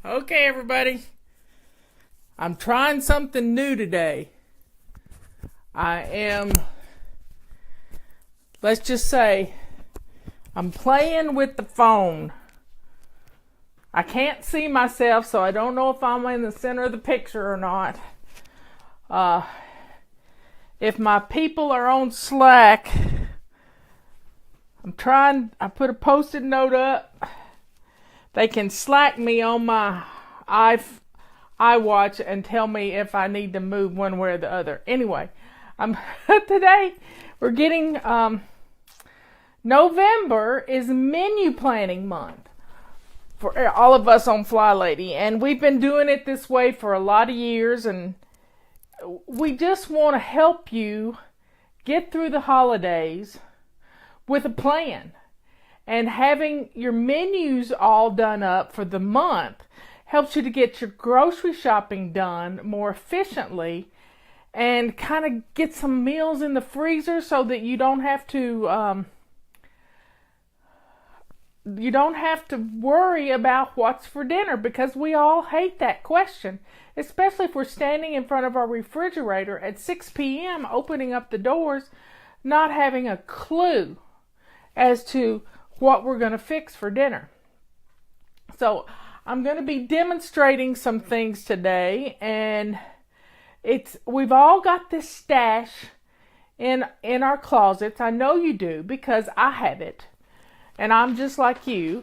Okay, everybody. I'm trying something new today. Let's just say, I'm playing with the phone. I can't see myself, so I don't know if I'm in the center of the picture or not. If my people are on Slack, I put a post-it note up. They can Slack me on my iWatch and tell me if I need to move one way or the other. Anyway, today we're getting, November is menu planning month for all of us on Fly Lady, and we've been doing it this way for a lot of years, and we just want to help you get through the holidays with a plan. And having your menus all done up for the month helps you to get your grocery shopping done more efficiently and kind of get some meals in the freezer so that you don't have to worry about what's for dinner, because we all hate that question, especially if we're standing in front of our refrigerator at 6 p.m. opening up the doors, not having a clue as to what we're going to fix for dinner. So I'm going to be demonstrating some things today, and we've all got this stash in our closets. I know you do, because I have it, and I'm just like you.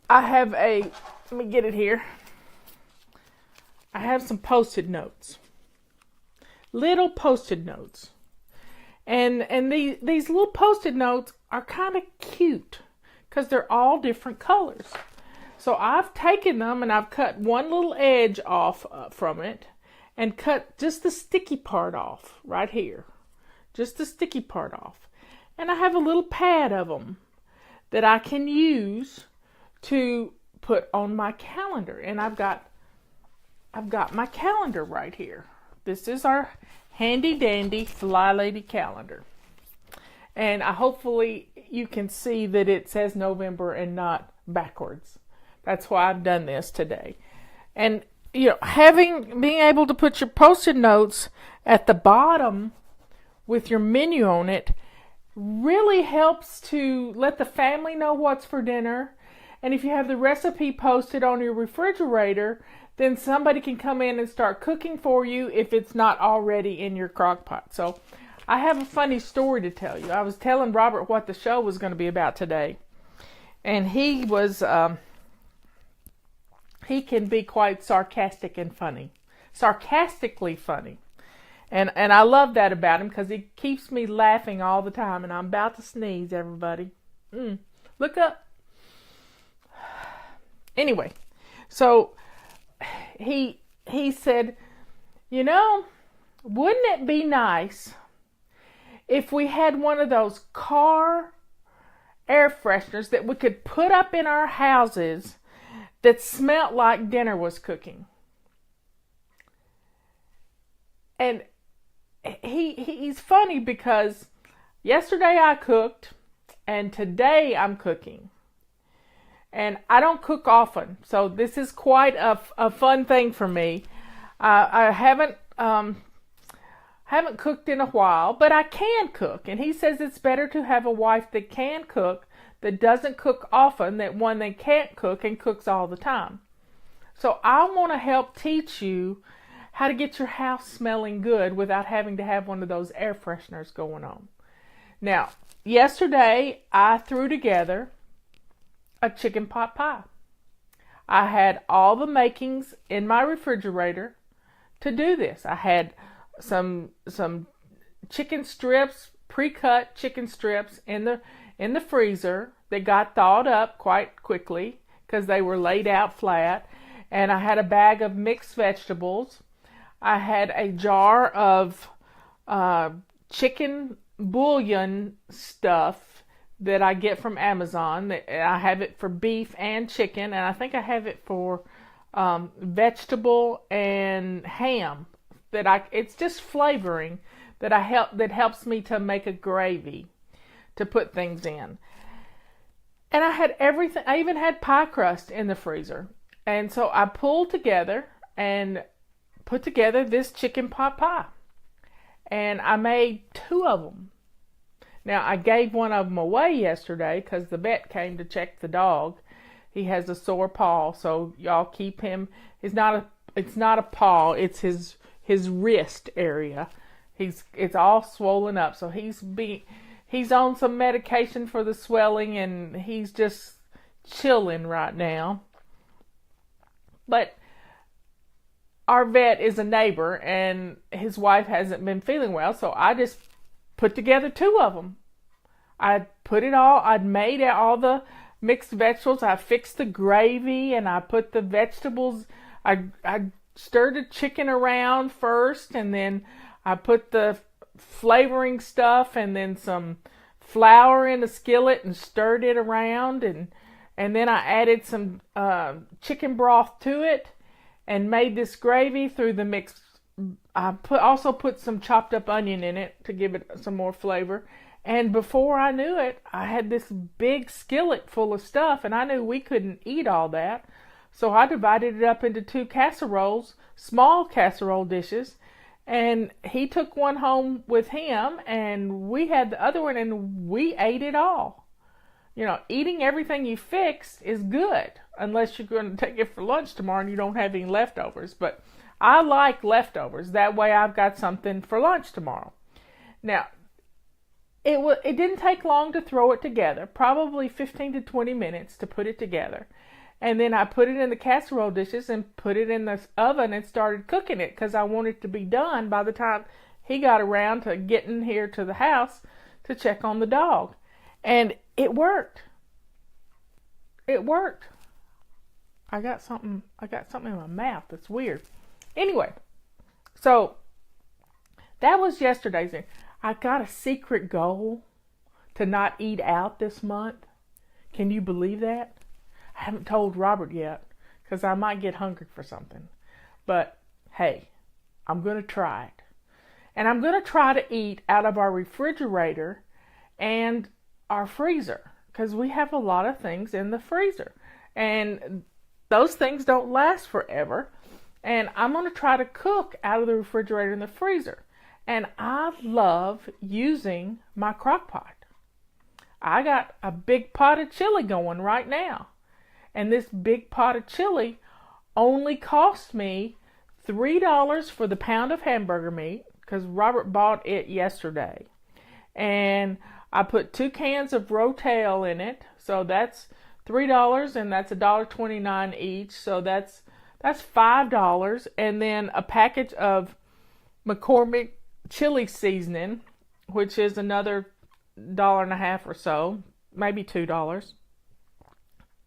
Let me get it here. I have some post-it notes, little post-it notes, and these little post-it notes are kind of cute because they're all different colors. So I've taken them and I've cut one little edge off from it and cut just the sticky part off right here. Just the sticky part off. And I have a little pad of them that I can use to put on my calendar. And I've got my calendar right here. This is our handy dandy Fly Lady calendar. And hopefully you can see that it says November and not backwards. That's why I've done this today. And, being able to put your post-it notes at the bottom with your menu on it really helps to let the family know what's for dinner. And if you have the recipe posted on your refrigerator, then somebody can come in and start cooking for you if it's not already in your crock pot. So I have a funny story to tell you. I was telling Robert what the show was going to be about today, and he can be quite sarcastic and funny, sarcastically funny, and I love that about him because he keeps me laughing all the time. And I'm about to sneeze, everybody. Look up. Anyway, so he said, wouldn't it be nice if we had one of those car air fresheners that we could put up in our houses that smelled like dinner was cooking? And he's funny because yesterday I cooked and today I'm cooking. And I don't cook often, so this is quite a fun thing for me. I haven't cooked in a while, but I can cook. And he says it's better to have a wife that can cook, that doesn't cook often, than one that can't cook and cooks all the time. So I want to help teach you how to get your house smelling good without having to have one of those air fresheners going on. Now, yesterday I threw together a chicken pot pie. I had all the makings in my refrigerator to do this. I had some chicken strips, pre-cut chicken strips in the freezer that got thawed up quite quickly because they were laid out flat. And I had a bag of mixed vegetables. I had a jar of chicken bouillon stuff that I get from Amazon. I have it for beef and chicken, and I think I have it for vegetable and ham. It's just flavoring that helps me to make a gravy to put things in. And I had everything. I even had pie crust in the freezer. And so I pulled together and put together this chicken pot pie. And I made 2 of them. Now, I gave one of them away yesterday because the vet came to check the dog. He has a sore paw, so y'all keep him. It's not a paw, it's his wrist area. It's all swollen up, so he's on some medication for the swelling, and he's just chilling right now. But our vet is a neighbor, and his wife hasn't been feeling well, so I just put together 2 of them. I'd made all the mixed vegetables. I fixed the gravy, and I put the vegetables. I stirred the chicken around first, and then I put the flavoring stuff and then some flour in a skillet and stirred it around, and then I added some chicken broth to it and made this gravy through the mix. I also put some chopped up onion in it to give it some more flavor. And before I knew it, I had this big skillet full of stuff, and I knew we couldn't eat all that. So I divided it up into 2 casseroles, small casserole dishes, and he took one home with him, and we had the other one, and we ate it all. You know, eating everything you fix is good, unless you're going to take it for lunch tomorrow and you don't have any leftovers. But I like leftovers. That way I've got something for lunch tomorrow. Now, it didn't take long to throw it together, probably 15 to 20 minutes to put it together. And then I put it in the casserole dishes and put it in the oven and started cooking it because I wanted it to be done by the time he got around to getting here to the house to check on the dog. And it worked. It worked. I got something in my mouth that's weird. Anyway, so that was yesterday's thing. I got a secret goal to not eat out this month. Can you believe that? I haven't told Robert yet because I might get hungry for something. But hey, I'm going to try it. And I'm going to try to eat out of our refrigerator and our freezer because we have a lot of things in the freezer. And those things don't last forever. And I'm going to try to cook out of the refrigerator and the freezer. And I love using my crock pot. I got a big pot of chili going right now. And this big pot of chili only cost me $3 for the pound of hamburger meat because Robert bought it yesterday. And I put 2 cans of Rotel in it. So that's $3 and that's $1.29 each. So that's $5. And then a package of McCormick chili seasoning, which is another $1.50 or so, maybe $2.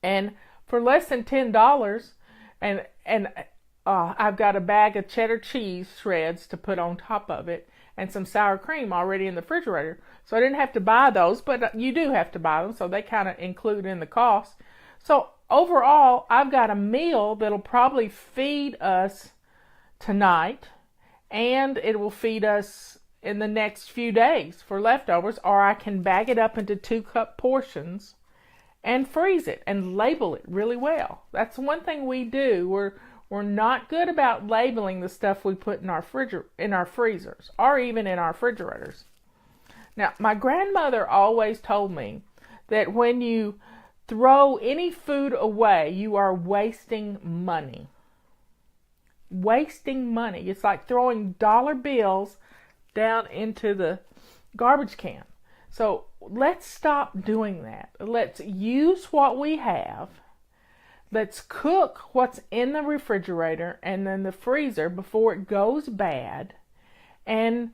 And for less than $10, and I've got a bag of cheddar cheese shreds to put on top of it, and some sour cream already in the refrigerator. So I didn't have to buy those, but you do have to buy them, so they kind of include in the cost. So overall, I've got a meal that'll probably feed us tonight, and it will feed us in the next few days for leftovers, or I can bag it up into 2-cup portions and freeze it and label it really well. That's one thing we do. We're not good about labeling the stuff we put in our freezers or even in our refrigerators. Now, my grandmother always told me that when you throw any food away, you are wasting money. Wasting money. It's like throwing dollar bills down into the garbage can. So let's stop doing that. Let's use what we have. Let's cook what's in the refrigerator and then the freezer before it goes bad. And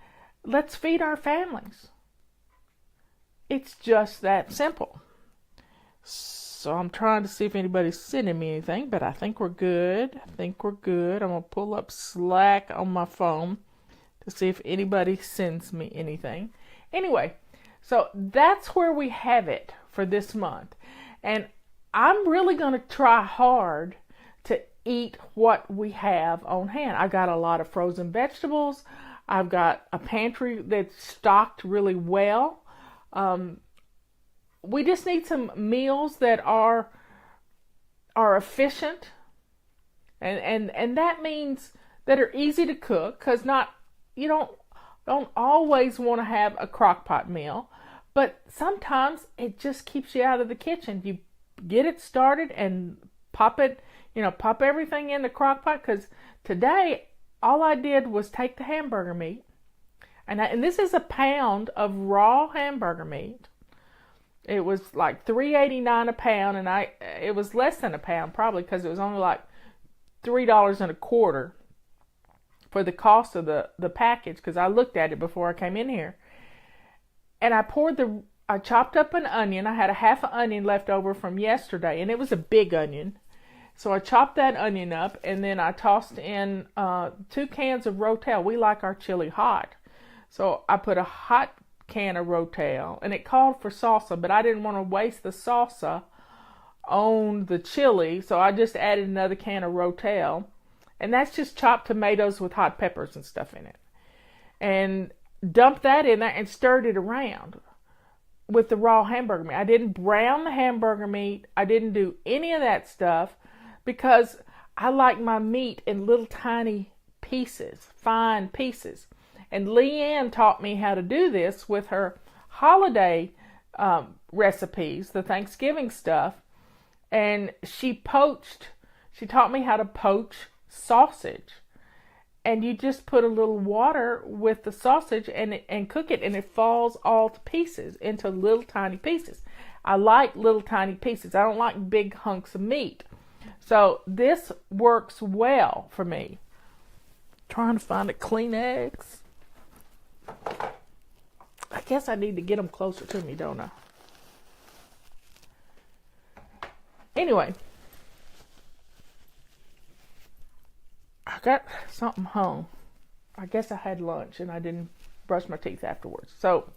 let's feed our families. It's just that simple. So I'm trying to see if anybody's sending me anything, but I think we're good. I'm going to pull up Slack on my phone to see if anybody sends me anything. Anyway, so that's where we have it for this month. And I'm really going to try hard to eat what we have on hand. I got a lot of frozen vegetables. I've got a pantry that's stocked really well. We just need some meals that are efficient And that means that are easy to cook, because you don't always want to have a crock pot meal, but sometimes it just keeps you out of the kitchen. You get it started and pop everything in the crock pot. Because today all I did was take the hamburger meat, and this is a pound of raw hamburger meat. It was like $3.89 a pound, and it was less than a pound probably, because it was only like $3.25 for the cost of the package, because I looked at it before I came in here. And I chopped up an onion. I had a half an onion left over from yesterday, and it was a big onion. So I chopped that onion up, and then I tossed in 2 cans of Rotel. We like our chili hot. So I put a hot can of Rotel, and it called for salsa, but I didn't want to waste the salsa on the chili, so I just added another can of Rotel. And that's just chopped tomatoes with hot peppers and stuff in it. And dumped that in there and stirred it around with the raw hamburger meat. I didn't brown the hamburger meat. I didn't do any of that stuff, because I like my meat in little tiny pieces, fine pieces. And Leanne taught me how to do this with her holiday recipes, the Thanksgiving stuff. And she taught me how to poach sausage. And you just put a little water with the sausage and cook it, and it falls all to pieces, into little tiny pieces. I like little tiny pieces. I don't like big hunks of meat. So this works well for me. Trying to find a Kleenex. I guess I need to get them closer to me, don't I? Anyway, I got something hung. I guess I had lunch and I didn't brush my teeth afterwards. So,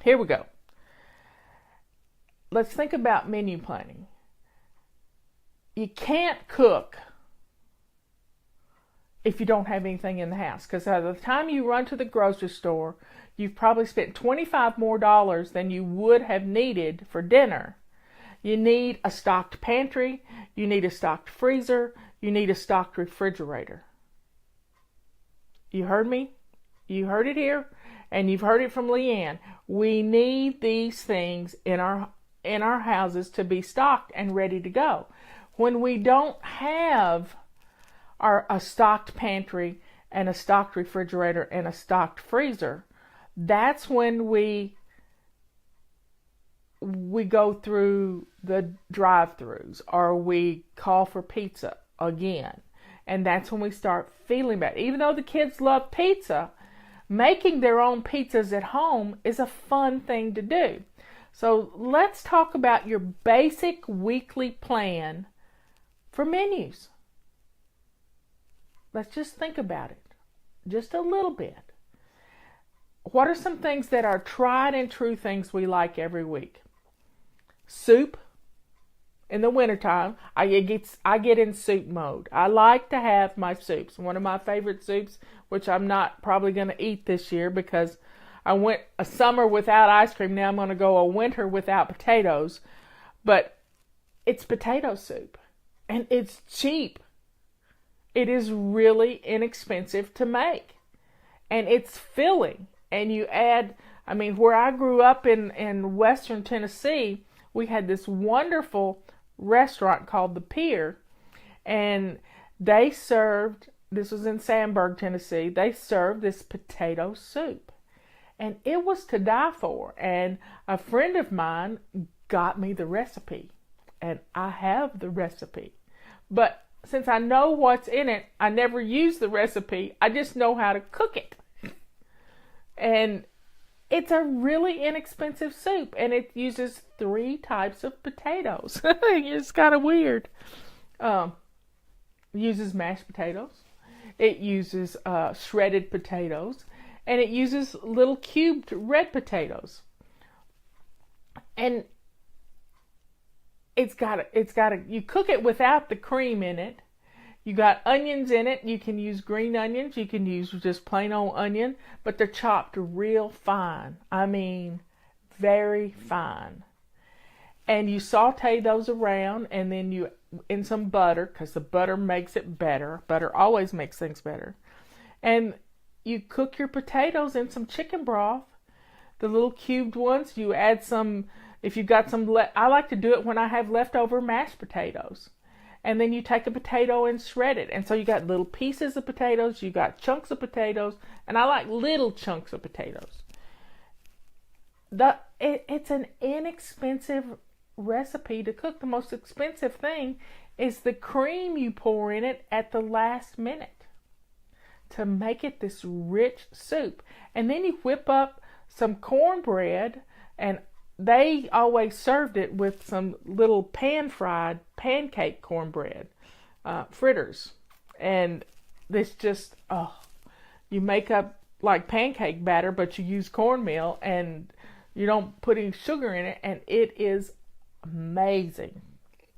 here we go. Let's think about menu planning. You can't cook if you don't have anything in the house, because by the time you run to the grocery store, you've probably spent $25 more than you would have needed for dinner. You need a stocked pantry, you need a stocked freezer, you need a stocked refrigerator. You heard me? You heard it here, and you've heard it from Leanne. We need these things in our houses to be stocked and ready to go. When we don't have a stocked pantry and a stocked refrigerator and a stocked freezer, that's when we go through the drive-thrus, or we call for pizza again. And that's when we start feeling bad. Even though the kids love pizza, making their own pizzas at home is a fun thing to do. So let's talk about your basic weekly plan for menus. Let's just think about it just a little bit. What are some things that are tried and true things we like every week? Soup. In the wintertime, I get in soup mode. I like to have my soups. One of my favorite soups, which I'm not probably going to eat this year because I went a summer without ice cream. Now I'm going to go a winter without potatoes. But it's potato soup. And it's cheap. It is really inexpensive to make. And it's filling. And you add, where I grew up in western Tennessee, we had this wonderful restaurant called The Pier, and they served, this was in Sandburg, Tennessee, they served this potato soup, and it was to die for. And a friend of mine got me the recipe, and I have the recipe, but since I know what's in it, I never use the recipe. I just know how to cook it. And it's a really inexpensive soup, and it uses 3 types of potatoes. It's kind of weird. It uses mashed potatoes. It uses shredded potatoes, and it uses little cubed red potatoes. And you cook it without the cream in it. You got onions in it. You can use green onions. You can use just plain old onion, but they're chopped real fine. Very fine. and you saute those around, and then you in some butter, because the butter makes it better. Butter always makes things better. And you cook your potatoes in some chicken broth, the little cubed ones. You add some, if you got some, I like to do it when I have leftover mashed potatoes. And then you take a potato and shred it. And so you got little pieces of potatoes, you got chunks of potatoes, and I like little chunks of potatoes. It's an inexpensive recipe to cook. The most expensive thing is the cream you pour in it at the last minute to make it this rich soup. And then you whip up some cornbread, and they always served it with some little pan-fried pancake cornbread fritters. And this just, you make up like pancake batter, but you use cornmeal, and you don't put any sugar in it, and it is amazing.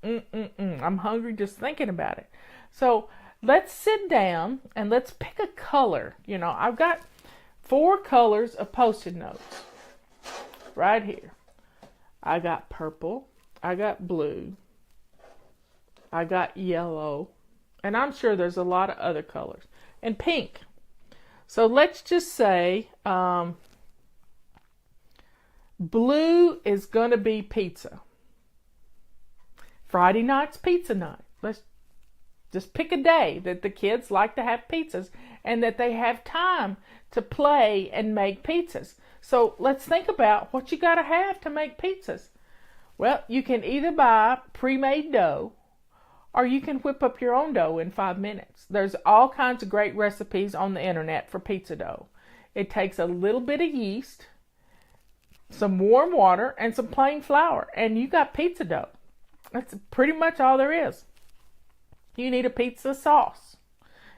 I'm hungry just thinking about it. So let's sit down and let's pick a color. I've got 4 colors of Post-it notes right here. I got purple, I got blue, I got yellow, and I'm sure there's a lot of other colors, and pink. So let's just say blue is going to be pizza. Friday night's pizza night. Let's just pick a day that the kids like to have pizzas and that they have time to play and make pizzas. So let's think about what you got to have to make pizzas. Well, you can either buy pre-made dough, or you can whip up your own dough in 5 minutes. There's all kinds of great recipes on the internet for pizza dough. It takes a little bit of yeast, some warm water, and some plain flour, and you got pizza dough. That's pretty much all there is. You need a pizza sauce.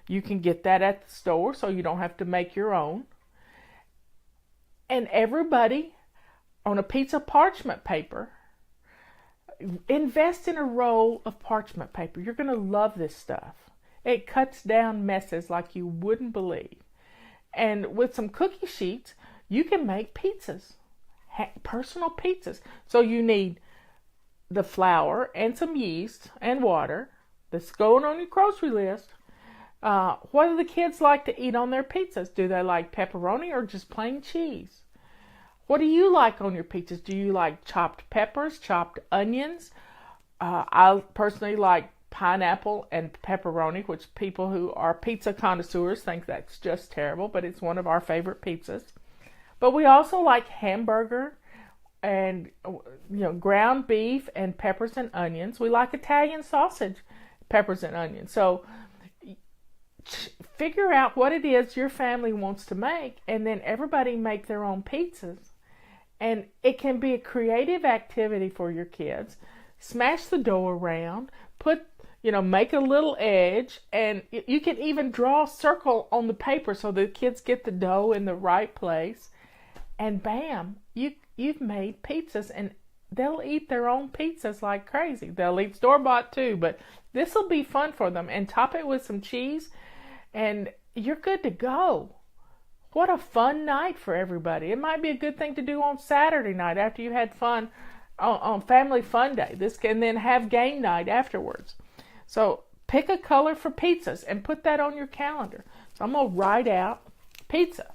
You can get that at the store, so you don't have to make your own. And everybody, on a piece of parchment paper, invest in a roll of parchment paper. You're going to love this stuff. It cuts down messes like you wouldn't believe. And with some cookie sheets, you can make pizzas, personal pizzas. So you need the flour and some yeast and water. That's going on your grocery list. What do the kids like to eat on their pizzas? Do they like pepperoni or just plain cheese? What do you like on your pizzas? Do you like chopped peppers, chopped onions? I personally like pineapple and pepperoni, which people who are pizza connoisseurs think that's just terrible, but it's one of our favorite pizzas. But we also like hamburger and ground beef and peppers and onions. We like Italian sausage, peppers and onions. So figure out what it is your family wants to make, and then everybody make their own pizzas. And it can be a creative activity for your kids. Smash the dough around, make a little edge, and you can even draw a circle on the paper so the kids get the dough in the right place. And bam, you've made pizzas, and they'll eat their own pizzas like crazy. They'll eat store-bought too, but this will be fun for them. And top it with some cheese, and you're good to go. What a fun night for everybody. It might be a good thing to do on Saturday night after you had fun on Family Fun Day. This can then have game night afterwards. So pick a color for pizzas and put that on your calendar. So I'm going to write out pizza.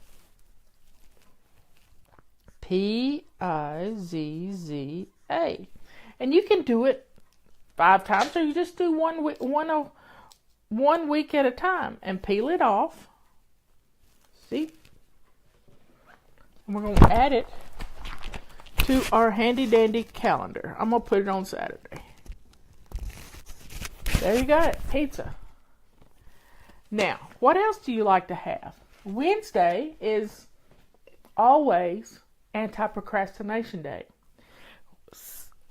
P-I-Z-Z-A. And you can do it 5 times, or you just do one week at a time and peel it off. See? And we're going to add it to our handy dandy calendar. I'm going to put it on Saturday. There you got it, pizza. Now, what else do you like to have? Wednesday is always anti-procrastination day,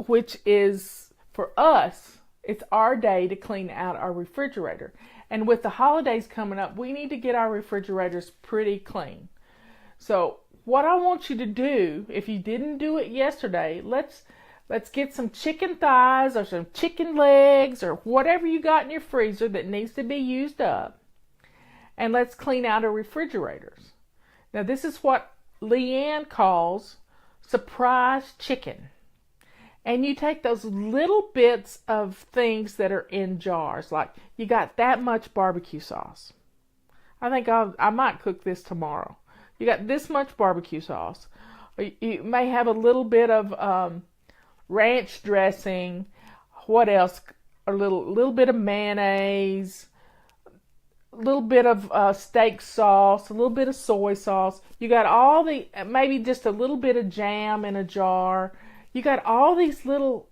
which is, for us, it's our day to clean out our refrigerator. And with the holidays coming up, we need to get our refrigerators pretty clean. So what I want you to do, if you didn't do it yesterday, let's get some chicken thighs or some chicken legs or whatever you got in your freezer that needs to be used up. And let's clean out our refrigerators. Now this is what Leanne calls surprise chicken. And you take those little bits of things that are in jars, like you got that much barbecue sauce. I think I might cook this tomorrow. You got this much barbecue sauce. You may have a little bit of ranch dressing. What else? A little bit of mayonnaise. A little bit of steak sauce. A little bit of soy sauce. You got all maybe just a little bit of jam in a jar. You got all these little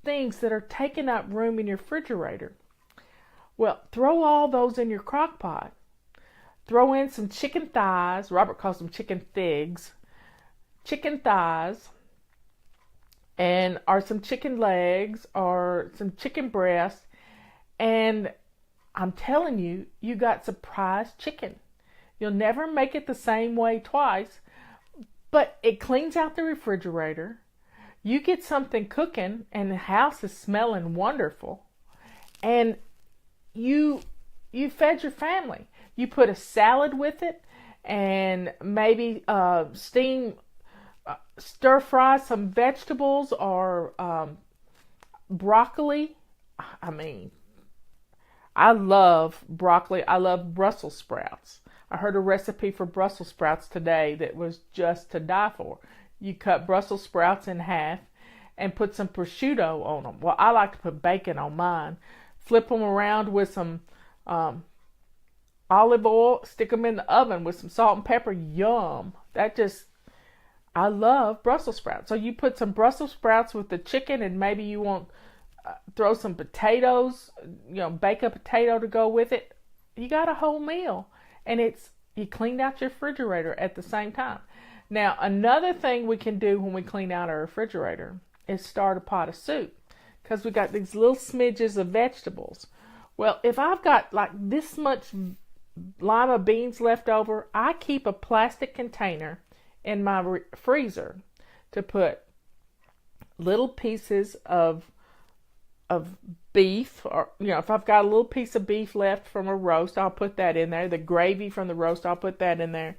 things that are taking up room in your refrigerator. Well, throw all those in your crock pot. Throw in some chicken thighs. Robert calls them chicken figs. Chicken thighs. Or some chicken legs or some chicken breasts. And I'm telling you, you got surprise chicken. You'll never make it the same way twice. But it cleans out the refrigerator. You get something cooking and the house is smelling wonderful. And you fed your family. You put a salad with it and maybe stir fry some vegetables or broccoli. I mean, I love broccoli. I love Brussels sprouts. I heard a recipe for Brussels sprouts today that was just to die for. You cut Brussels sprouts in half and put some prosciutto on them. Well, I like to put bacon on mine. Flip them around with some olive oil. Stick them in the oven with some salt and pepper. Yum. I love Brussels sprouts. So you put some Brussels sprouts with the chicken, and maybe you want throw some potatoes, bake a potato to go with it. You got a whole meal, and you cleaned out your refrigerator at the same time. Now, another thing we can do when we clean out our refrigerator is start a pot of soup, because we got these little smidges of vegetables. Well, if I've got like this much lima beans left over, I keep a plastic container in my freezer to put little pieces of beef, or if I've got a little piece of beef left from a roast, I'll put that in there. The gravy from the roast, I'll put that in there.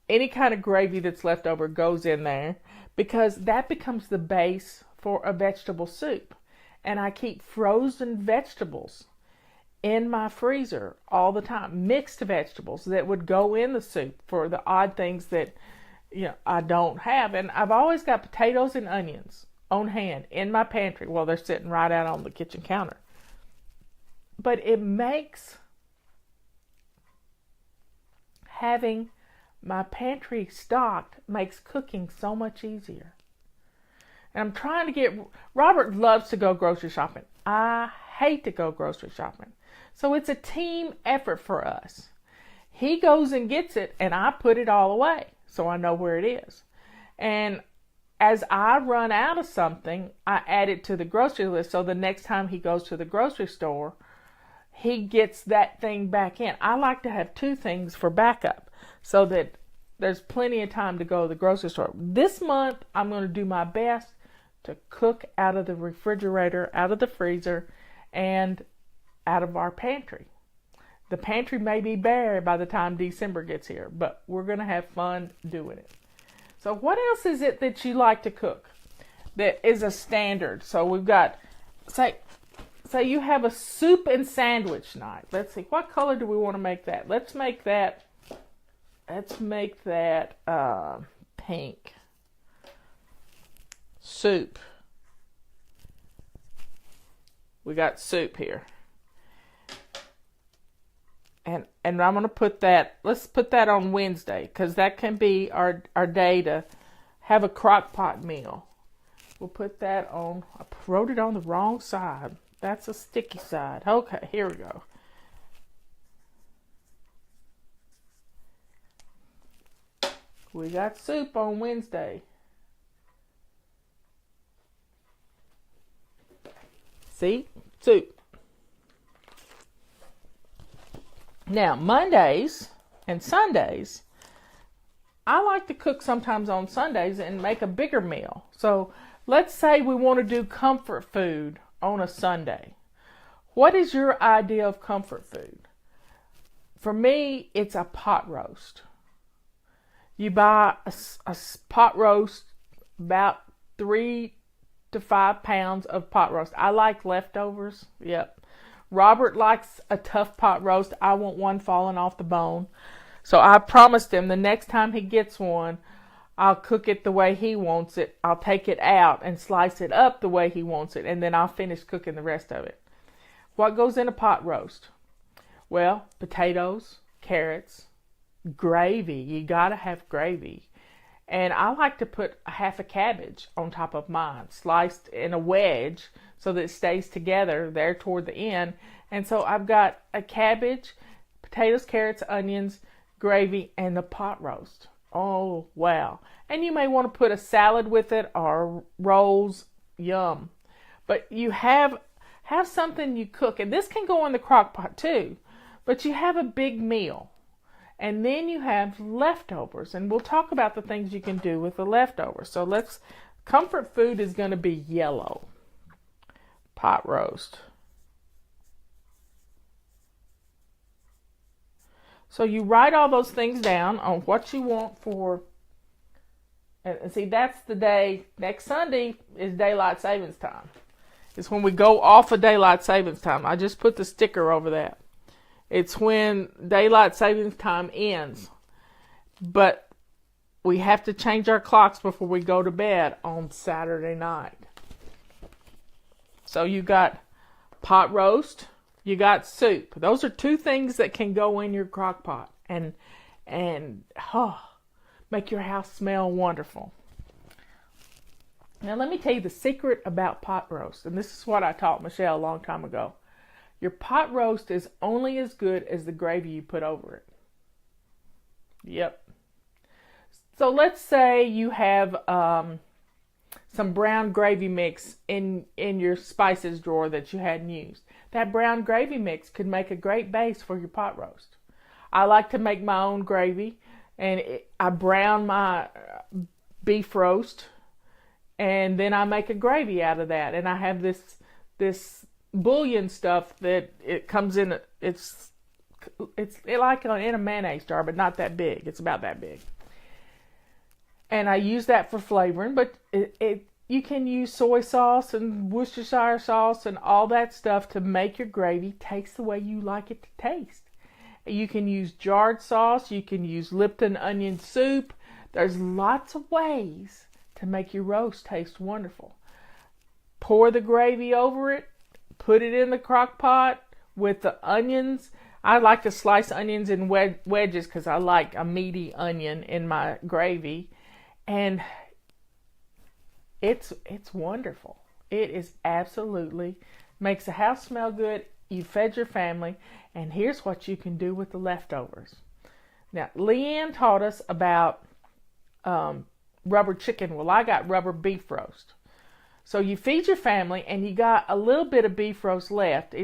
Any kind of gravy that's left over goes in there, because that becomes the base for a vegetable soup. And I keep frozen vegetables in my freezer all the time, mixed vegetables that would go in the soup for the odd things that I don't have. And I've always got potatoes and onions on hand in my pantry. Well, they're sitting right out on the kitchen counter. But it makes having my pantry stocked makes cooking so much easier. And I'm trying to Robert loves to go grocery shopping. I hate to go grocery shopping. So it's a team effort for us. He goes and gets it, and I put it all away so I know where it is. And as I run out of something, I add it to the grocery list, so the next time he goes to the grocery store, he gets that thing back in. I like to have two things for backup so that there's plenty of time to go to the grocery store. This month, I'm going to do my best to cook out of the refrigerator, out of the freezer, and out of our pantry. The pantry may be bare by the time December gets here, but we're going to have fun doing it. So what else is it that you like to cook that is a standard? So we've got, say you have a soup and sandwich night. Let's see, what color do we want to make that? Let's make that pink. Soup. We got soup here. And I'm going to put that, let's put that on Wednesday, because that can be our day to have a crock pot meal. We'll put that on, I wrote it on the wrong side. That's a sticky side. Okay, here we go. We got soup on Wednesday. See? Soup. Now, Mondays and Sundays, I like to cook sometimes on Sundays and make a bigger meal. So, let's say we want to do comfort food on a Sunday. What is your idea of comfort food? For me, it's a pot roast. You buy a pot roast about 3 to 5 pounds of pot roast. I like leftovers. Yep. Robert likes a tough pot roast. I want one falling off the bone. So I promised him the next time he gets one, I'll cook it the way he wants it. I'll take it out and slice it up the way he wants it, and then I'll finish cooking the rest of it. What goes in a pot roast? Well, potatoes, carrots, gravy. You gotta have gravy. And I like to put half a cabbage on top of mine, sliced in a wedge so that it stays together there toward the end. And so I've got a cabbage, potatoes, carrots, onions, gravy, and the pot roast. Oh, wow. And you may want to put a salad with it or rolls. Yum. But you have something you cook, and this can go in the crock pot too, but you have a big meal. And then you have leftovers, and we'll talk about the things you can do with the leftovers. So comfort food is going to be yellow. Pot roast. So you write all those things down on what you want for, and see, that's the day. Next Sunday is daylight savings time. It's when we go off of daylight savings time. I just put the sticker over that. It's when daylight savings time ends. But we have to change our clocks before we go to bed on Saturday night. So you got pot roast. You got soup. Those are two things that can go in your crock pot and make your house smell wonderful. Now let me tell you the secret about pot roast, and this is what I taught Michelle a long time ago. Your pot roast is only as good as the gravy you put over it. Yep. So let's say you have some brown gravy mix in your spices drawer that you hadn't used. That brown gravy mix could make a great base for your pot roast. I like to make my own gravy, and I brown my beef roast, and then I make a gravy out of that. And I have this bouillon stuff that it comes in. It's like in a mayonnaise jar, but not that big. It's about that big. And I use that for flavoring, but you can use soy sauce and Worcestershire sauce and all that stuff to make your gravy taste the way you like it to taste. You can use jarred sauce. You can use Lipton onion soup. There's lots of ways to make your roast taste wonderful. Pour the gravy over it. Put it in the crock pot with the onions. I like to slice onions in wedges because I like a meaty onion in my gravy. And it's wonderful. It is absolutely, makes the house smell good. You fed your family. And here's what you can do with the leftovers. Now, Leanne taught us about rubber chicken. Well, I got rubber beef roast. So you feed your family and you got a little bit of beef roast left.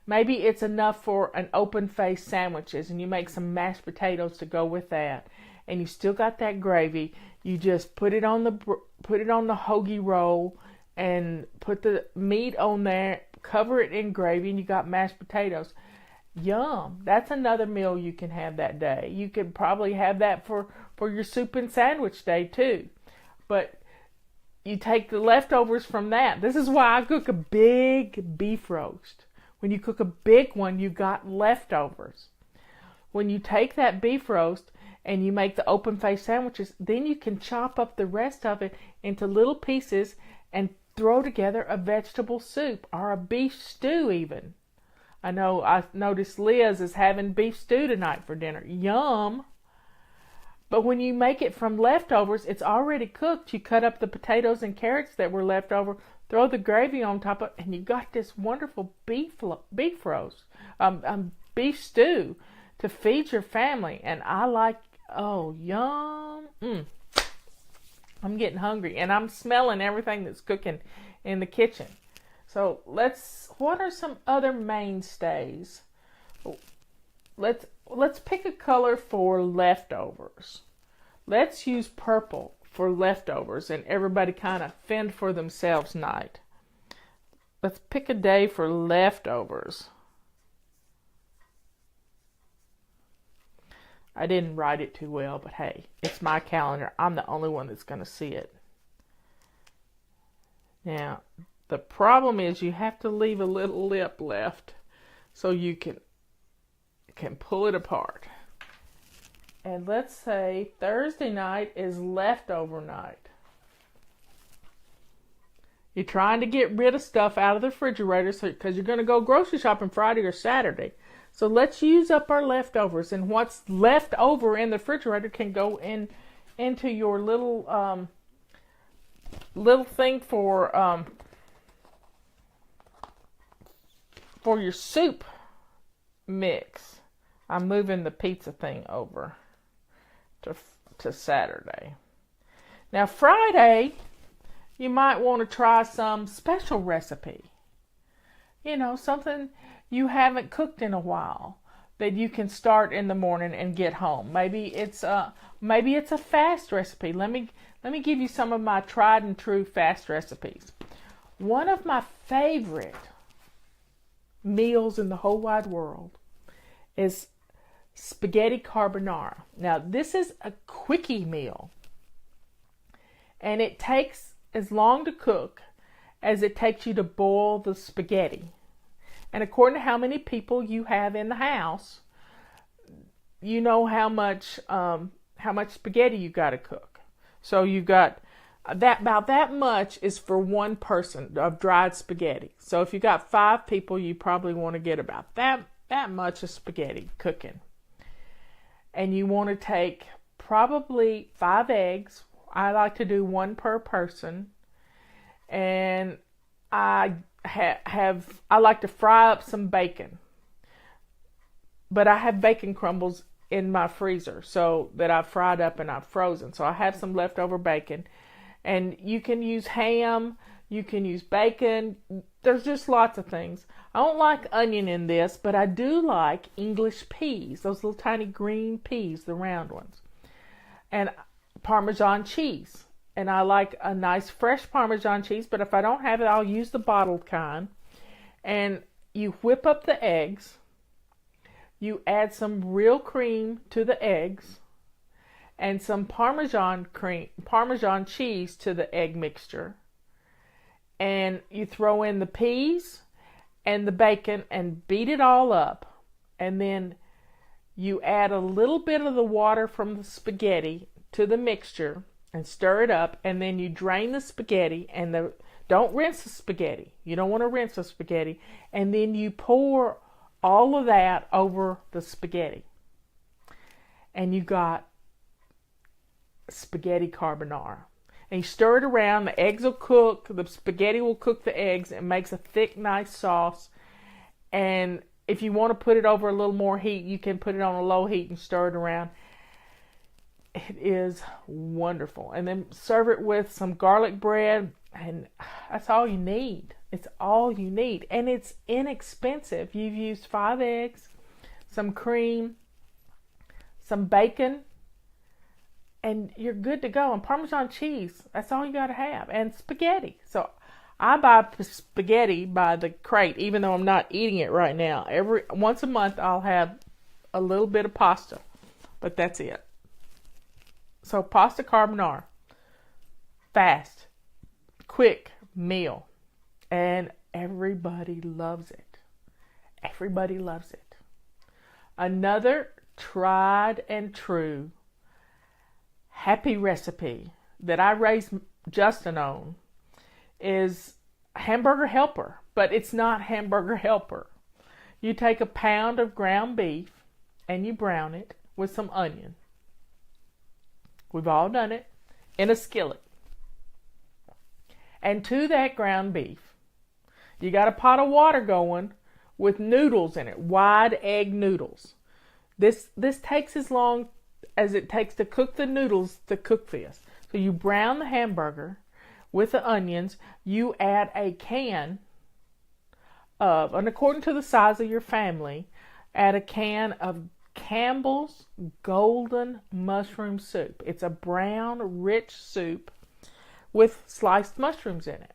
Maybe it's enough for an open face sandwiches, and you make some mashed potatoes to go with that. And you still got that gravy. You just put it on the hoagie roll and put the meat on there, cover it in gravy, and you got mashed potatoes. Yum. That's another meal you can have that day. You could probably have that for your soup and sandwich day too. But you take the leftovers from that. This is why I cook a big beef roast. When you cook a big one, you got leftovers. When you take that beef roast and you make the open face sandwiches, then you can chop up the rest of it into little pieces and throw together a vegetable soup or a beef stew even. I noticed Liz is having beef stew tonight for dinner. Yum! But when you make it from leftovers, it's already cooked. You cut up the potatoes and carrots that were left over, throw the gravy on top of it, and you got this wonderful beef roast, beef stew to feed your family. And I like, yum! I'm getting hungry, and I'm smelling everything that's cooking in the kitchen. So what are some other mainstays? Let's pick a color for leftovers. Let's use purple for leftovers, and everybody kind of fend for themselves night. Let's pick a day for leftovers. I didn't write it too well, but hey, it's my calendar. I'm the only one that's going to see it. Now, the problem is you have to leave a little lip left so you can pull it apart. And let's say Thursday night is leftover night. You're trying to get rid of stuff out of the refrigerator because you're going to go grocery shopping Friday or Saturday. So let's use up our leftovers. And what's left over in the refrigerator can go into your little thing for your soup mix. I'm moving the pizza thing over to Saturday. Now Friday, you might want to try some special recipe. Something you haven't cooked in a while that you can start in the morning and get home. Maybe it's a fast recipe. Let me give you some of my tried and true fast recipes. One of my favorite meals in the whole wide world is spaghetti carbonara. Now, this is a quickie meal, and it takes as long to cook as it takes you to boil the spaghetti. And according to how many people you have in the house, you know how much spaghetti you got to cook. So you've got about that much is for one person of dried spaghetti. So if you got 5 people, you probably want to get about that much of spaghetti cooking. And you want to take probably 5 eggs. I like to do 1 per person. And I like to fry up some bacon. But I have bacon crumbles in my freezer so that I've fried up and I've frozen. So I have some leftover bacon. And you can use ham, you can use bacon. There's just lots of things. I don't like onion in this, but I do like English peas, those little tiny green peas, the round ones. And Parmesan cheese. And I like a nice fresh Parmesan cheese, but if I don't have it, I'll use the bottled kind. And you whip up the eggs. You add some real cream to the eggs and some Parmesan cheese to the egg mixture. And you throw in the peas and the bacon and beat it all up. And then you add a little bit of the water from the spaghetti to the mixture and stir it up. And then you drain the spaghetti and don't rinse the spaghetti. You don't want to rinse the spaghetti. And then you pour all of that over the spaghetti. And you got spaghetti carbonara. And you stir it around. The eggs will cook. The spaghetti will cook the eggs. It makes a thick, nice sauce. And if you want to put it over a little more heat, you can put it on a low heat and stir it around. It is wonderful. And then serve it with some garlic bread. And that's all you need. It's all you need. And it's inexpensive. You've used 5 eggs, some cream, some bacon, and you're good to go. And Parmesan cheese, that's all you got to have. And spaghetti. So I buy spaghetti by the crate, even though I'm not eating it right now. Once a month, I'll have a little bit of pasta. But that's it. So pasta carbonara. Fast. Quick meal. And everybody loves it. Everybody loves it. Another tried and true happy recipe that I raised Justin on is hamburger helper, but it's not hamburger helper. You take a pound of ground beef and you brown it with some onion. We've all done it in a skillet. And to that ground beef, you got a pot of water going with noodles in it, wide egg noodles. This takes as long as it takes to cook the noodles to cook this. So you brown the hamburger with the onions. You add a can of, and according to the size of your family, add a can of Campbell's Golden Mushroom Soup. It's a brown, rich soup with sliced mushrooms in it.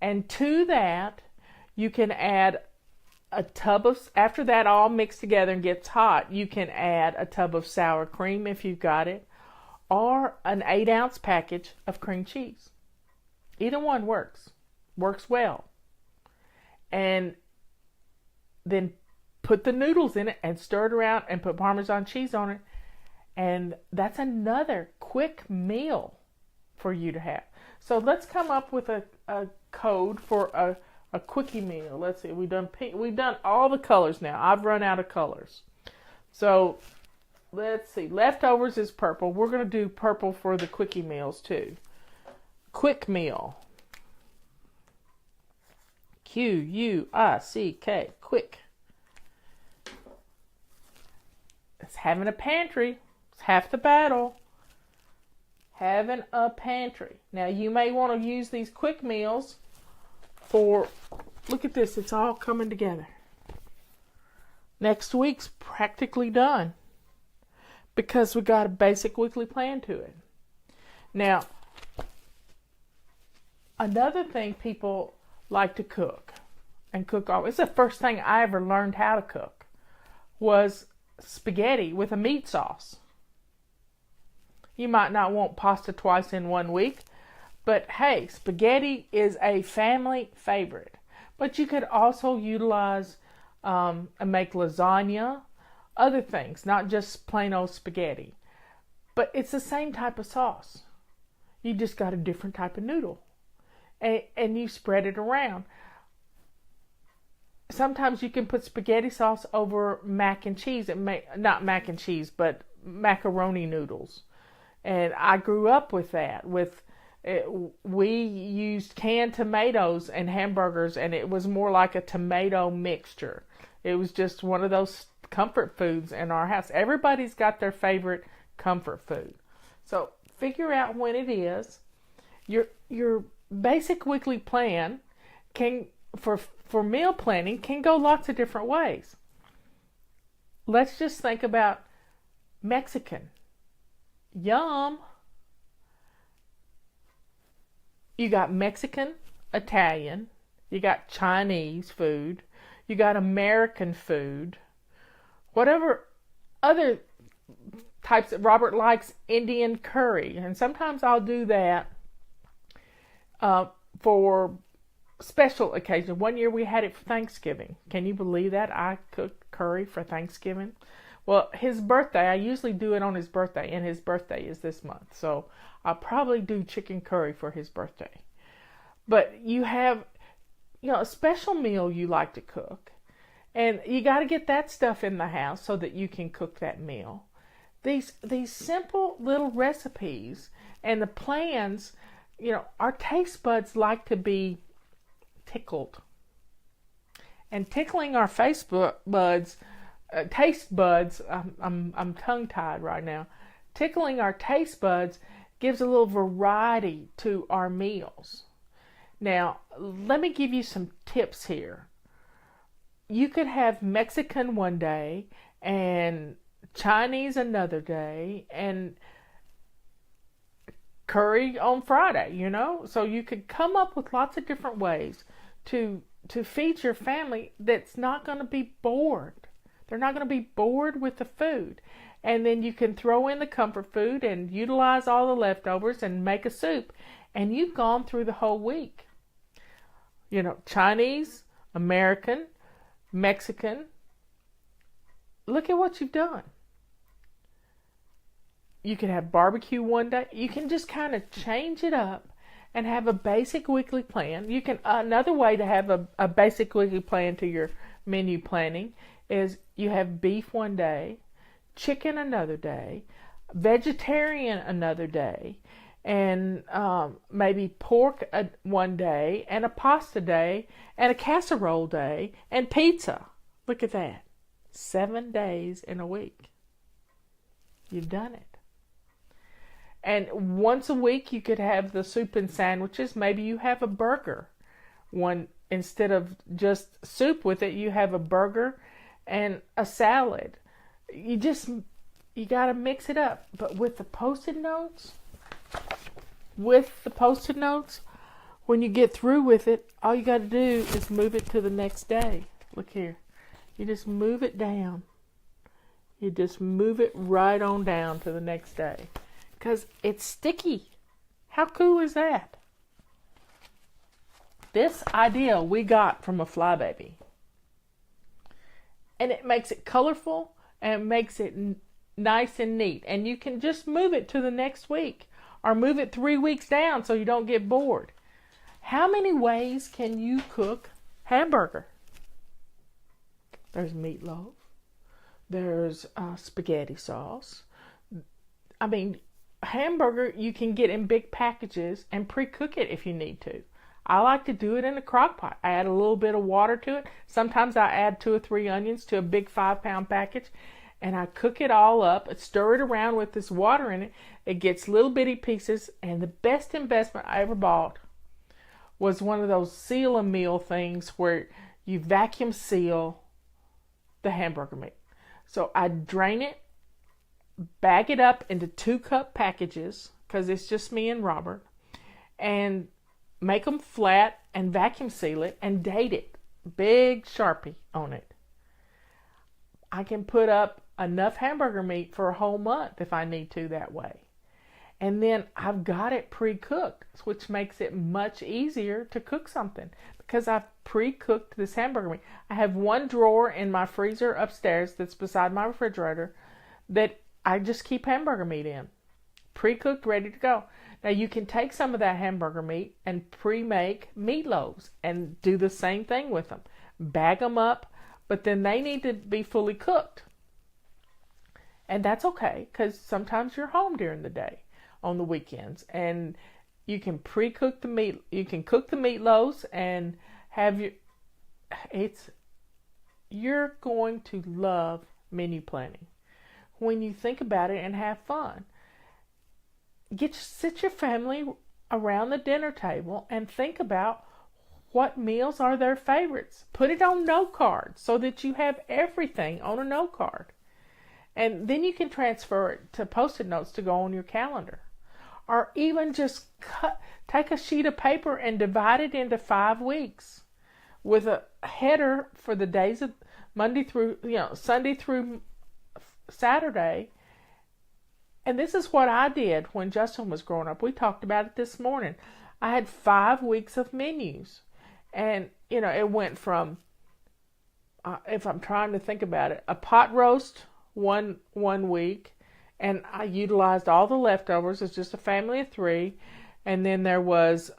And to that, you can add a tub of, after that all mixed together and gets hot, you can add a tub of sour cream if you've got it, or an 8-ounce package of cream cheese. Either one works well. And then put the noodles in it and stir it around and put Parmesan cheese on it. And that's another quick meal for you to have. So let's come up with a code for a quickie meal. Let's see, we've done pink, we've done all the colors now. I've run out of colors. So let's see, leftovers is purple. We're going to do purple for the quickie meals too. Quick meal. Quick, quick. It's having a pantry. It's half the battle. Having a pantry. Now you may want to use these quick meals for, look at this, it's all coming together. Next week's practically done because we got a basic weekly plan to it. Now, another thing people like to cook and cook all, it's the first thing I ever learned how to cook, was spaghetti with a meat sauce. You might not want pasta twice in 1 week, but hey, spaghetti is a family favorite. But you could also utilize and make lasagna, other things, not just plain old spaghetti. But it's the same type of sauce. You just got a different type of noodle. And you spread it around. Sometimes you can put spaghetti sauce over mac and cheese. Not mac and cheese, but macaroni noodles. And I grew up with that. We used canned tomatoes and hamburgers, and it was more like a tomato mixture. It was just one of those comfort foods in our house. Everybody's got their favorite comfort food. So figure out when it is. Your basic weekly plan for meal planning can go lots of different ways. Let's just think about Mexican. Yum! You got Mexican, Italian, you got Chinese food, you got American food, whatever other types that Robert likes, Indian curry. And sometimes I'll do that for special occasion. One year we had it for Thanksgiving. Can you believe that? I cooked curry for Thanksgiving. Well, his birthday, I usually do it on his birthday, and his birthday is this month. So I'll probably do chicken curry for his birthday. But you have, a special meal you like to cook. And you got to get that stuff in the house so that you can cook that meal. These simple little recipes and the plans, our taste buds like to be tickled. And tickling our taste buds, I'm tongue-tied right now. Tickling our taste buds gives a little variety to our meals. Now, let me give you some tips here. You could have Mexican one day and Chinese another day and curry on Friday, So you could come up with lots of different ways to feed your family that's not going to be bored. They're not going to be bored with the food. And then you can throw in the comfort food and utilize all the leftovers and make a soup. And you've gone through the whole week. Chinese, American, Mexican. Look at what you've done. You can have barbecue one day. You can just kind of change it up and have a basic weekly plan. Another way to have a basic weekly plan to your menu planning is you have beef one day, chicken another day, vegetarian another day, and maybe pork one day, and a pasta day, and a casserole day, and pizza. Look at that. 7 days in a week. You've done it. And once a week you could have the soup and sandwiches. Maybe you have a burger. Instead of just soup with it, you have a burger and a salad. You got to mix it up. But with the Post-it notes, when you get through with it, all you got to do is move it to the next day. Look here. You just move it down. You just move it right on down to the next day. Because it's sticky. How cool is that? This idea we got from a flybaby. And it makes it colorful and it makes it nice and neat. And you can just move it to the next week or move it 3 weeks down so you don't get bored. How many ways can you cook hamburger? There's meatloaf. There's spaghetti sauce. I mean, hamburger you can get in big packages and pre-cook it if you need to. I like to do it in a crock pot. I add a little bit of water to it. Sometimes I add 2 or 3 onions to a big 5-pound package, and I cook it all up, stir it around with this water in it. It gets little bitty pieces, and the best investment I ever bought was one of those seal-a-meal things where you vacuum seal the hamburger meat. So I drain it, bag it up into 2-cup packages, because it's just me and Robert, and make them flat and vacuum seal it and date it. Big Sharpie on it. I can put up enough hamburger meat for a whole month if I need to that way. And then I've got it pre-cooked, which makes it much easier to cook something because I've pre-cooked this hamburger meat. I have one drawer in my freezer upstairs that's beside my refrigerator that I just keep hamburger meat in. Pre-cooked, ready to go. Now you can take some of that hamburger meat and pre-make meatloaves and do the same thing with them. Bag them up, but then they need to be fully cooked. And that's okay because sometimes you're home during the day on the weekends and you can pre-cook the meat. You can cook the meatloaves and have you're going to love menu planning when you think about it and have fun. Sit your family around the dinner table and think about what meals are their favorites. Put it on note cards so that you have everything on a note card. And then you can transfer it to Post-it notes to go on your calendar. Or even just take a sheet of paper and divide it into 5 weeks with a header for the days of Sunday through Saturday. And this is what I did when Justin was growing up. We talked about it this morning. I had 5 weeks of menus. And, it went from, if I'm trying to think about it, a pot roast one week. And I utilized all the leftovers. It's just a family of 3. And then there was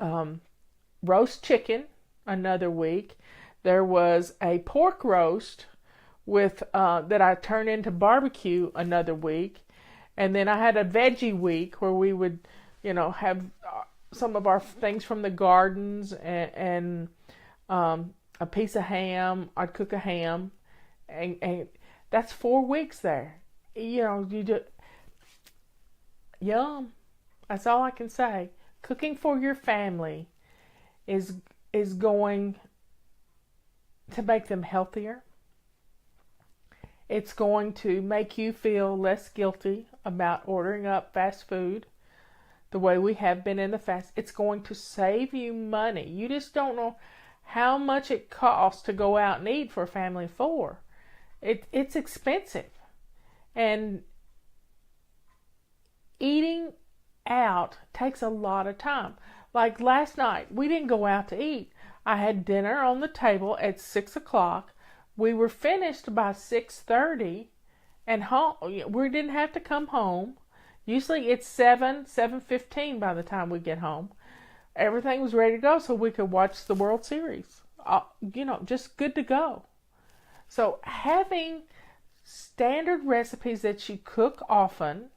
roast chicken another week. There was a pork roast with that I turned into barbecue another week. And then I had a veggie week where we would, have some of our things from the gardens and a piece of ham. I'd cook a ham. And that's 4 weeks there. You just, yum. That's all I can say. Cooking for your family is going to make them healthier. It's going to make you feel less guilty about ordering up fast food the way we have been in the past. It's going to save you money. You just don't know how much it costs to go out and eat for a family of 4. It's expensive. And eating out takes a lot of time. Like last night, we didn't go out to eat. I had dinner on the table at 6 o'clock. We were finished by 6:30 and home. We didn't have to come home. Usually it's 7:15 by the time we get home. Everything was ready to go so we could watch the World Series. Just good to go. So having standard recipes that you cook often,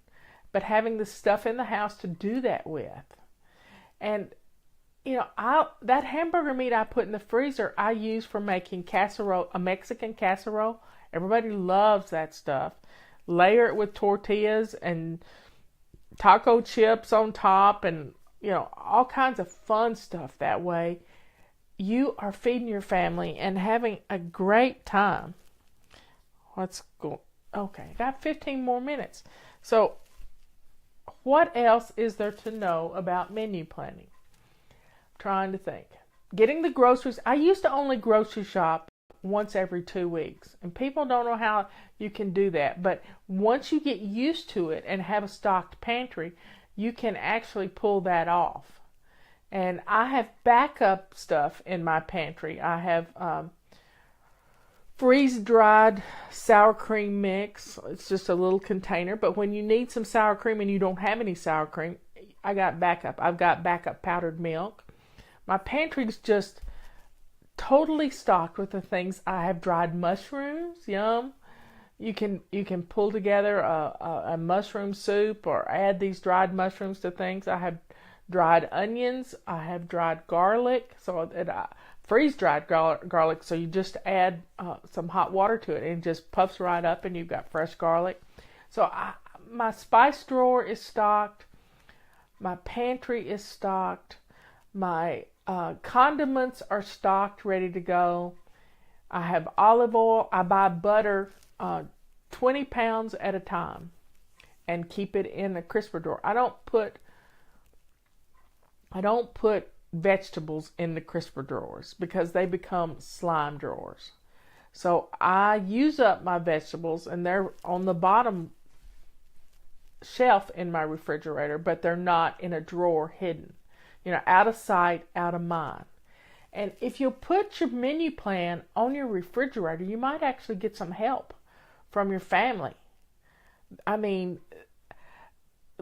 but having the stuff in the house to do that with. And that hamburger meat I put in the freezer, I use for making casserole, a Mexican casserole. Everybody loves that stuff. Layer it with tortillas and taco chips on top and, all kinds of fun stuff that way. You are feeding your family and having a great time. Let's go. Okay, got 15 more minutes. So, what else is there to know about menu planning? Trying to think. Getting the groceries. I used to only grocery shop once every 2 weeks. And people don't know how you can do that. But once you get used to it and have a stocked pantry, you can actually pull that off. And I have backup stuff in my pantry. I have freeze-dried sour cream mix. It's just a little container. But when you need some sour cream and you don't have any sour cream, I got backup. I've got backup powdered milk. My pantry's just totally stocked with the things. I have dried mushrooms. Yum. You can pull together a mushroom soup or add these dried mushrooms to things. I have dried onions. I have dried garlic. So freeze-dried garlic. So you just add some hot water to it and it just puffs right up and you've got fresh garlic. So my spice drawer is stocked. My pantry is stocked. My condiments are stocked, ready to go. I have olive oil. I buy butter 20 pounds at a time and keep it in the crisper drawer. I don't put vegetables in the crisper drawers because they become slime drawers. So I use up my vegetables and they're on the bottom shelf in my refrigerator, but they're not in a drawer hidden. Out of sight, out of mind. And if you put your menu plan on your refrigerator, you might actually get some help from your family. I mean,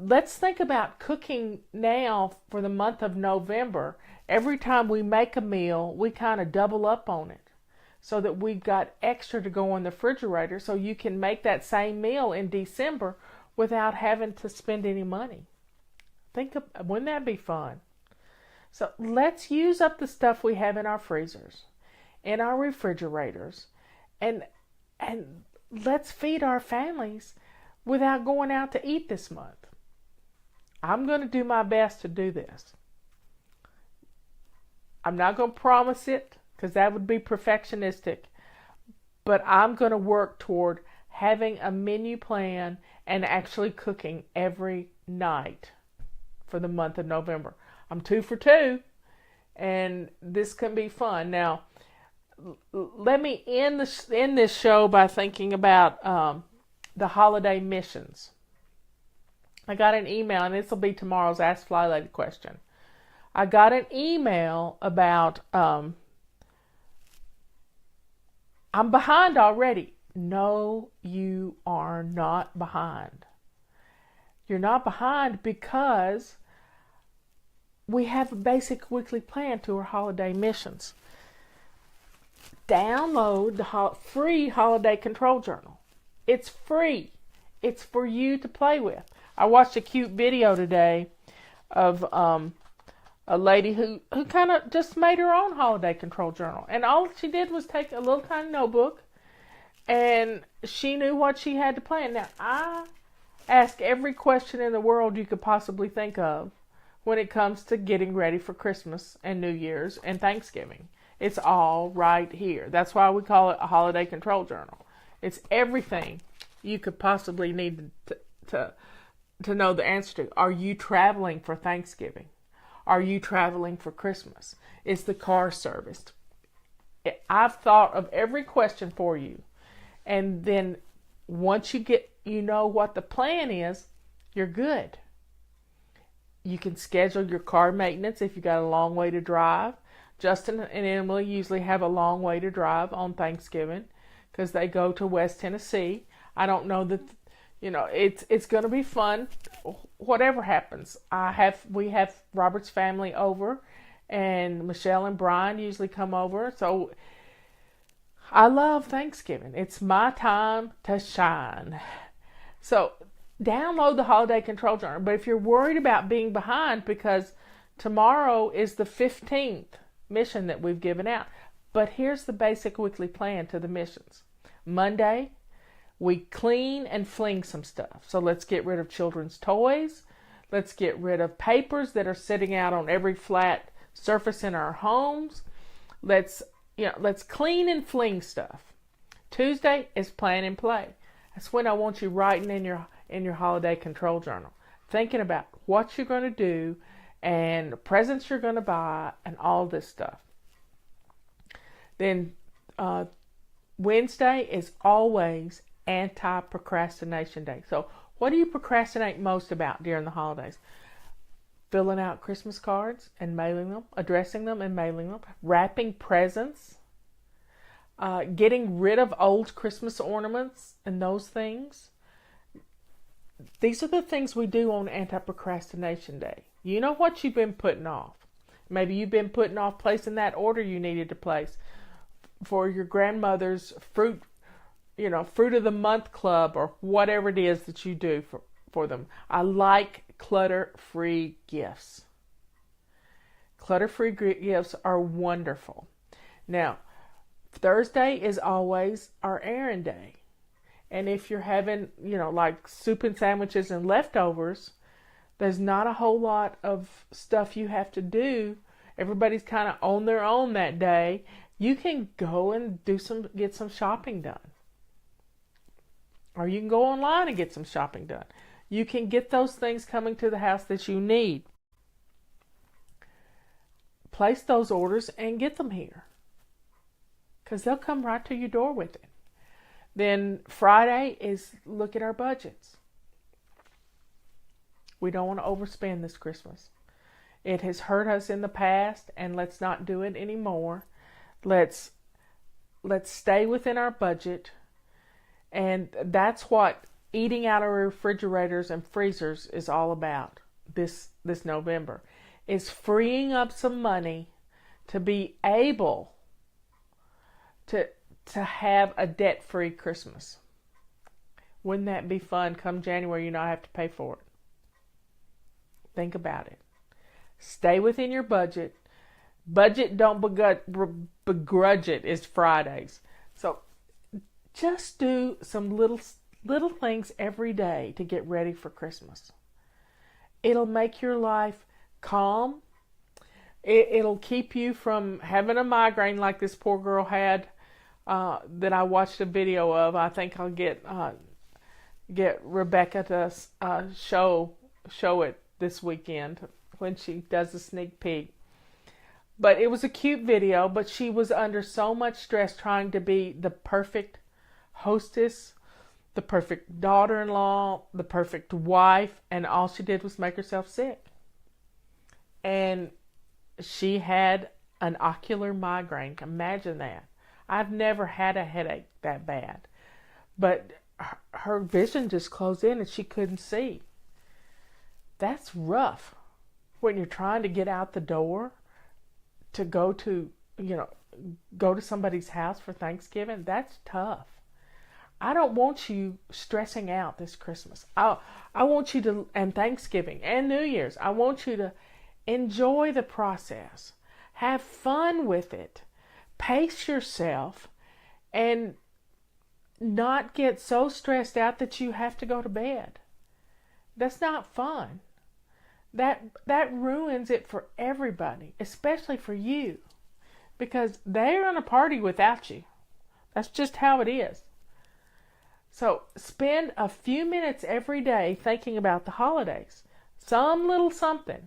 let's think about cooking now for the month of November. Every time we make a meal, we kind of double up on it so that we've got extra to go in the refrigerator so you can make that same meal in December without having to spend any money. Wouldn't that be fun? So let's use up the stuff we have in our freezers, in our refrigerators, and let's feed our families without going out to eat this month. I'm going to do my best to do this. I'm not going to promise it because that would be perfectionistic, but I'm going to work toward having a menu plan and actually cooking every night for the month of November. I'm 2 for 2, and this can be fun. Now, let me end this show by thinking about the holiday missions. I got an email, and this will be tomorrow's Ask Fly Lady question. I got an email about I'm behind already. No, you are not behind. You're not behind because we have a basic weekly plan to our holiday missions. Download the free holiday control journal. It's free. It's for you to play with. I watched a cute video today of a lady who kind of just made her own holiday control journal. And all she did was take a little tiny notebook and she knew what she had to plan. Now, I ask every question in the world you could possibly think of when it comes to getting ready for Christmas and New Year's and Thanksgiving. It's all right here. That's why we call it a holiday control journal. It's everything you could possibly need to know the answer to. Are you traveling for Thanksgiving? Are you traveling for Christmas? Is the car serviced? I've thought of every question for you. And then once you know what the plan is, you're good. You can schedule your car maintenance if you got a long way to drive. Justin and Emily usually have a long way to drive on Thanksgiving because they go to West Tennessee. I don't know that, it's going to be fun. Whatever happens, we have Robert's family over, and Michelle and Brian usually come over. So I love Thanksgiving. It's my time to shine. So download the holiday control journal. But if you're worried about being behind, because tomorrow is the 15th mission that we've given out. But here's the basic weekly plan to the missions. Monday, we clean and fling some stuff. So let's get rid of children's toys. Let's get rid of papers that are sitting out on every flat surface in our homes. Let's clean and fling stuff. Tuesday is plan and play. That's when I want you writing in your holiday control journal, thinking about what you're going to do and the presents you're going to buy and all this stuff. Then Wednesday is always anti-procrastination day. So what do you procrastinate most about during the holidays? filling out Christmas cards and mailing them, addressing them and mailing them, wrapping presents, getting rid of old Christmas ornaments and those things. These are the things we do on Anti-Procrastination Day. You know what you've been putting off. Maybe you've been putting off placing that order you needed to place for your grandmother's fruit of the month club or whatever it is that you do for them. I like clutter-free gifts. Clutter-free gifts are wonderful. Now, Thursday is always our errand day. And if you're having, like soup and sandwiches and leftovers, there's not a whole lot of stuff you have to do. Everybody's kind of on their own that day. You can go and get some shopping done. Or you can go online and get some shopping done. You can get those things coming to the house that you need. Place those orders and get them here, because they'll come right to your door with it. Then Friday is look at our budgets. We don't want to overspend this Christmas. It has hurt us in the past, and let's not do it anymore. Let's stay within our budget. And that's what eating out of refrigerators and freezers is all about this November. Is freeing up some money to be able to have a debt-free Christmas. Wouldn't that be fun? Come January, you not have to pay for it. Think about it. Stay within your budget. Budget, don't begrudge it, is Fridays. So just do some little things every day to get ready for Christmas. It'll make your life calm. It'll keep you from having a migraine like this poor girl had that I watched a video of. I think I'll get Rebecca to show it this weekend when she does a sneak peek. But it was a cute video, but she was under so much stress trying to be the perfect hostess, the perfect daughter-in-law, the perfect wife, and all she did was make herself sick. And she had an ocular migraine. Imagine that. I've never had a headache that bad. But her vision just closed in and she couldn't see. That's rough when you're trying to get out the door to go to somebody's house for Thanksgiving. That's tough. I don't want you stressing out this Christmas. I want you to, and Thanksgiving and New Year's, I want you to enjoy the process. Have fun with it. Pace yourself and not get so stressed out that you have to go to bed. That's not fun. That ruins it for everybody, especially for you, because they're in a party without you. That's just how it is. So spend a few minutes every day thinking about the holidays. Some little something.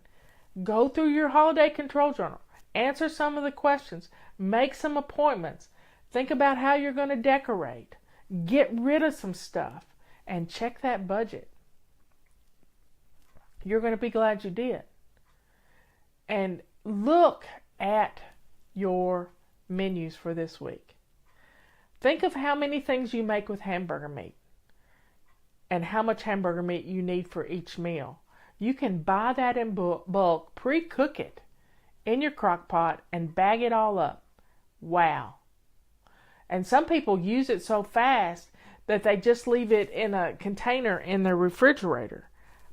Go through your holiday control journal. Answer some of the questions. Make some appointments. Think about how you're going to decorate. Get rid of some stuff. And check that budget. You're going to be glad you did. And look at your menus for this week. Think of how many things you make with hamburger meat and how much hamburger meat you need for each meal. You can buy that in bulk, pre-cook it in your crock pot and bag it all up. Wow. And some people use it so fast that they just leave it in a container in their refrigerator.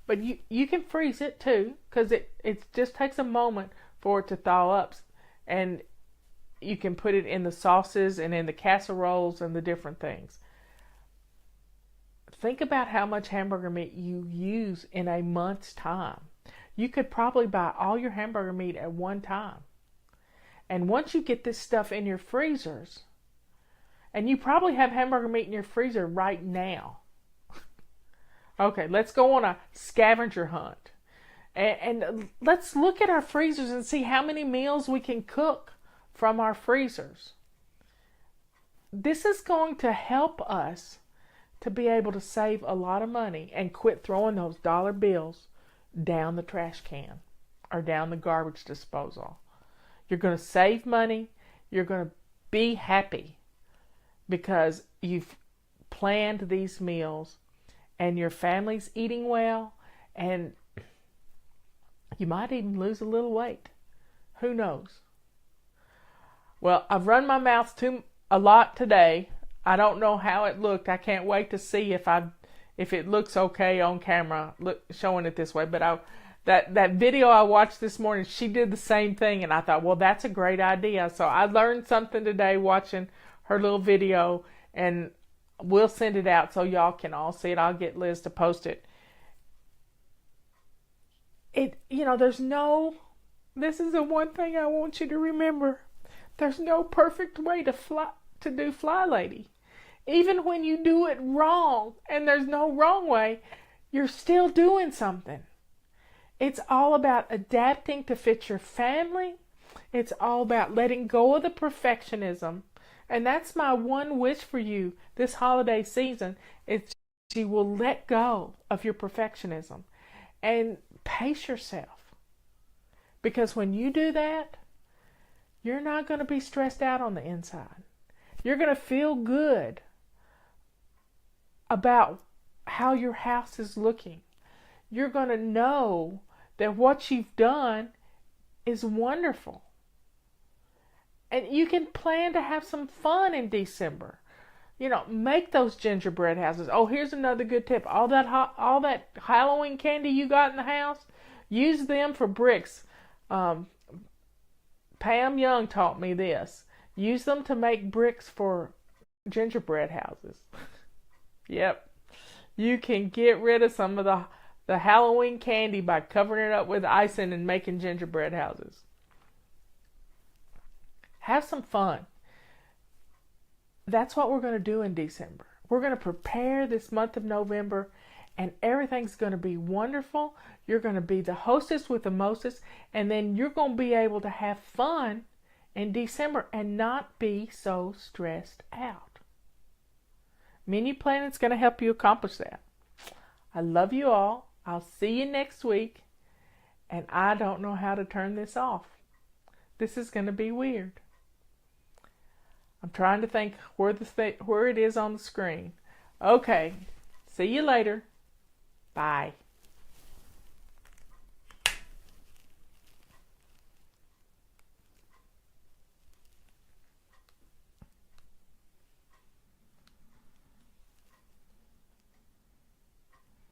But you can freeze it too, because it just takes a moment for it to thaw up. And you can put it in the sauces and in the casseroles and the different things. Think about how much hamburger meat you use in a month's time. You could probably buy all your hamburger meat at one time. And once you get this stuff in your freezers, and you probably have hamburger meat in your freezer right now. Okay, let's go on a scavenger hunt. And let's look at our freezers and see how many meals we can cook from our freezers. This is going to help us to be able to save a lot of money and quit throwing those dollar bills down the trash can. or down the garbage disposal. You're going to save money. You're going to be happy because you've planned these meals and your family's eating well, and you might even lose a little weight. Who knows? Well, I've run my mouth a lot today. I don't know how it looked. I can't wait to see if it looks okay on camera, showing it this way. But that video I watched this morning, she did the same thing, and I thought, well, that's a great idea. So I learned something today watching her little video, and we'll send it out so y'all can all see it. I'll get Liz to post it. This is the one thing I want you to remember. There's no perfect way to do Fly Lady. Even when you do it wrong, and there's no wrong way, you're still doing something. It's all about adapting to fit your family. It's all about letting go of the perfectionism. And that's my one wish for you this holiday season. It's you will let go of your perfectionism and pace yourself. Because when you do that, you're not going to be stressed out on the inside. You're going to feel good about how your house is looking. You're going to know that what you've done is wonderful. And you can plan to have some fun in December. Make those gingerbread houses. Oh, here's another good tip. All that Halloween candy you got in the house, use them for bricks. Pam Young taught me this. Use them to make bricks for gingerbread houses. Yep. You can get rid of some of the Halloween candy by covering it up with icing and making gingerbread houses. Have some fun. That's what we're going to do in December. We're going to prepare this month of November, and everything's going to be wonderful. You're going to be the hostess with the mostest, and then you're going to be able to have fun in December and not be so stressed out. Menu planning's going to help you accomplish that. I love you all. I'll see you next week, and I don't know how to turn this off. This is going to be weird. I'm trying to think where it is on the screen. Okay, see you later. Bye.